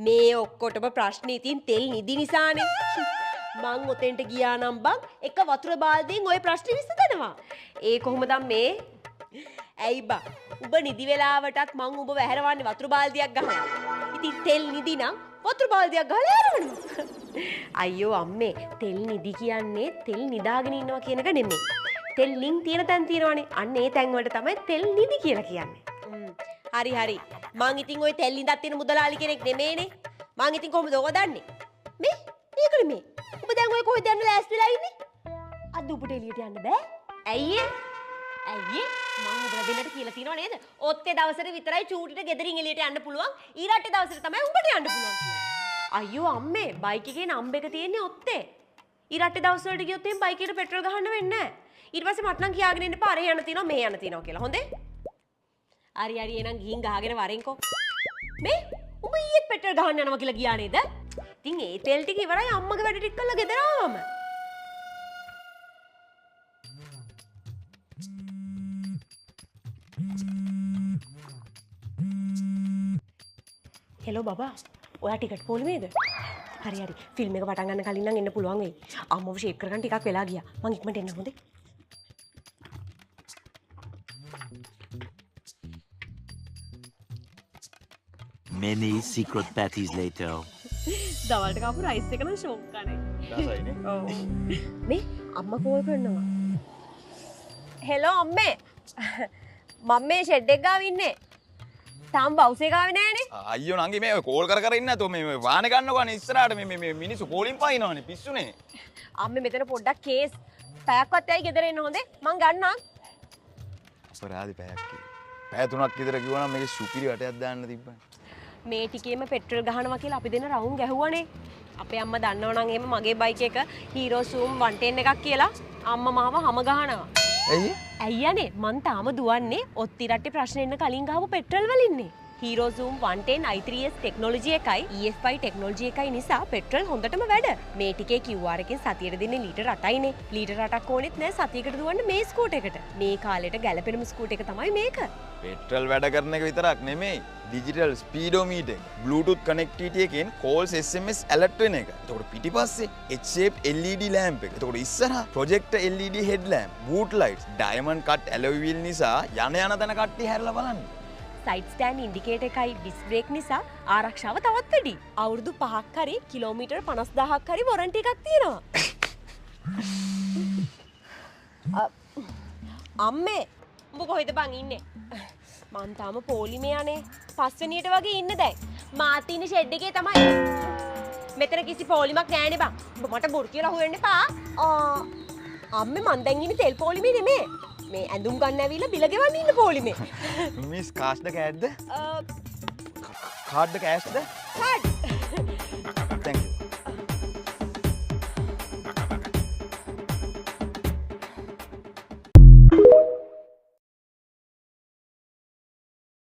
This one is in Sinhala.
මේ ඔක්කොටම ප්‍රශ්නේ ඉතින් තෙල් නිදි නිසානේ. මං ඔතෙන්ට ගියා නම් බං එක වතුර බාල්දියෙන් ওই ප්‍රශ්නේ විසඳනවා. ඒ කොහොමද මේ? ඇයි බං? ඔබ නිදි වෙලාවටත් මං ඔබ වැහැරවන්නේ වතුර බාල්දියක් ගහලා. ඉතින් තෙල් නිදි නම් වතුර බාල්දියක් ගහලා යරවනවා. අයියෝ අම්මේ තෙල් නිදි කියන්නේ තෙල් නිදාගෙන ඉන්නවා කියන එක නෙමෙයි. තෙල් ලින් තියෙන තැන් තියෙනවානේ. අන්න ඒ තැන් වලට තමයි තෙල් නිදි කියලා කියන්නේ. හරි හරි. මං ඉතින් ওই තෙල් නිදක් තියෙන මුදලාලි කෙනෙක් නෙමෙයිනේ. මං ඉතින් කොහොමද ඔක දන්නේ? මේ මේකනේ මේ. ඔබ දැන් ඔය කොහෙද යන්න ලෑස්තිලා ඉන්නේ? අද ඔබට එළියට යන්න බෑ. ඇයි ඇයි මං ඔබලා දෙන්නට කියලා තියෙනව නේද? ඔත්තේ දවසට විතරයි චූටිට ගෙදරින් එළියට යන්න පුළුවන්. ඊරට්ටේ දවසට තමයි උඹට යන්න පුළුවන් කියලා. අයියෝ අම්මේ බයික් එකේ නම්බර් එක තියෙන්නේ ඔත්තේ. ඊරට්ටේ දවස් වලට ගියොත් එම් බයික් එකට පෙට්‍රල් ගහන්න වෙන්නේ නැහැ. ඊට පස්සේ මට නම් කියාගෙන ඉන්න පාරේ යන්න තියෙනවා මේ යන්න තියෙනවා කියලා. හොඳේ? හරි හරි එහෙනම් ගිහින් ගහගෙන වරෙන්කෝ. මේ උඹ ඊයේ පෙට්‍රල් ගහන්න යනවා කියලා ගියා නේද? ඉතින් ඒ තෙල් ටික ඉවරයි අම්මගේ වැඩ ටික කරලා ගෙදර ආවම. හෙලෝ බබා. ඔයා ටිකට් පොලිමේද? හරි හරි. ෆිල්ම් එක පටන් ගන්න කලින් නම් එන්න පුළුවන් වෙයි. අම්මව ෂේප් කරගන්න ටිකක් වෙලා ගියා. මං ඉක්මනට එන්න හොඳේ. Many secret patties later. දවල්ට කාපු රයිස් එක නම් ෂෝක් කනේ. දසයිනේ. ඔව්. මේ අම්මා කෝල් කරනවා. හෙලෝ අම්මේ. මම මේ ෂෙඩ් එක ගාව ඉන්නේ. තාම බවුස් එක ආවේ නෑනේ. අයියෝ නංගි මේ කෝල් කර ඉන්න නැතෝ මේ වාහනේ ගන්නකෝ අනේ ඉස්සරහට මේ මිනිස්සු කෝලින් පයින්නවනේ පිස්සුනේ. අම්මේ මෙතන පොඩ්ඩක් කේස් පැයක්වත් ඇයි ගෙදර එන්න හොඳේ? මං ගන්නම්. අපරාධි පැයක් කි. පැය 3ක් විතර කිව්වනම් මේකේ සුපිරි වටයක් දාන්න තිබ්බා. මේ ටිකේම පෙට්‍රල් ගහනවා කියලා අපි දෙන රවුම් ගැහුවානේ. අපේ අම්මා දන්නව නම් එහෙම මගේ බයික් එක හීරෝ සූම් 110 එකක් කියලා අම්මා මාව හැම ගහනවා. ඇයි? ඇයියනේ මං තාම දුවන්නේ ඔත්ති රටේ ප්‍රශ්න එන්න කලින් ගහපු පෙට්‍රල් වලින්නේ. හීරෝ සූම් 110 i3s ටෙක්නොලොජි එකයි EF5 ටෙක්නොලොජි එකයි නිසා පෙට්‍රල් හොඳටම වැඩ. මේ ටිකේ QR එකෙන් සතියට දෙන්නේ ලීටර් 8යිනේ. ලීටර් 8ක් ඕනෙත් නෑ සතියකට දුවන්න මේ ස්කූටර් එකට. මේ කාලේට ගැලපෙනම ස්කූටර් එක තමයි මේක. පෙට්‍රල් වැඩ කරන එක විතරක් නෙමෙයි. ඩිජිටල් ස්පීඩෝමීටර් එක, Bluetooth connectivity එකෙන් calls SMS alert වෙන එක. එතකොට පිටිපස්සේ H-shaped LED lamp එක. එතකොට ඉස්සරහා projector LED headlamp, boot lights, diamond cut alloy wheel නිසා යන තැන කට්ටිය හැරලා බලන්න. සයිඩ් ස්ටෑන්ඩ් ඉන්ඩිකේටර් එකයි ඩිස්ක් බ්‍රේක් නිසා ආරක්ෂාව තවත් වැඩි. අවුරුදු 5ක් හරි කිලෝමීටර් 50000ක් හරි වොරන්ටි එකක් තියෙනවා. අම්මේ උඹ කොහෙද බං ඉන්නේ? මං තාම පොලිමේ යන්නේ. පස්වෙනියට වගේ ඉන්න දැන්. මාත් ඉන්නේ ෂෙඩ් එකේ තමයි. මෙතන කිසි පොලිමක් නෑනේ බං. උඹ මට බොරු කියලා හොයන්න එපා. අම්මේ මං දැන් ඉන්නේ තෙල් පොලිමේ නෙමේ. මේ ඇඳුම් ගන්න ඇවිල්ලා බිල ගෙවන්න ඉන්න පොලිමේ. මිස් කාස්ද කෑද්ද? කාඩ්ද කෑස්ද? කාඩ්.